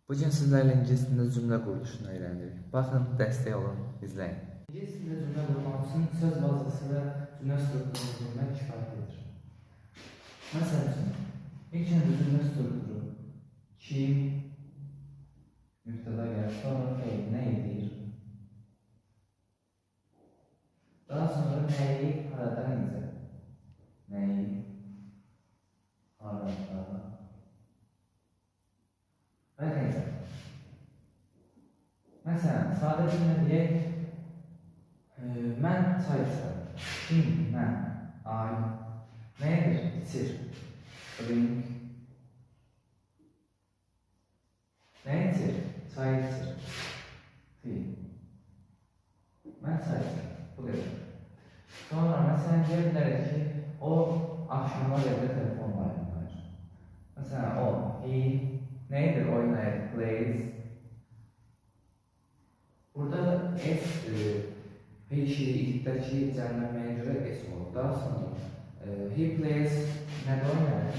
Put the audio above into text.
Bugün sizlerle ingilis dilində cümlə quruluşunu öyrənirik. Baxın, dəstək olun, izləyin. İngilis dilində cümlə qurmaq üçün söz bazası və cümlə strukturunu bilmək kifayət edir. Məsəl üçün, ilk öncə cümlə strukturu kim, mübtəda gəlir, sonra feil nə edir? Daha sonra nəyi, haradan incə? Nəyi, harada və necə? Məsələn, sadə cümlə deyək, mən çay içirəm. Kim, mən, ay, nə edir? İçir. Drink. Nə içir? Çay içir. Fiil. Mən çay içirəm. Bu qədər. Sonra məsələn deyə bilərik ki, o axşamlar evdə telefonla oynayır. Məsələn, o, he, nə edir? Oynayır, plays. Burada S, peki, itdəki cəlməməyə görə S olur. Daha sonra he plays nədə oynayır?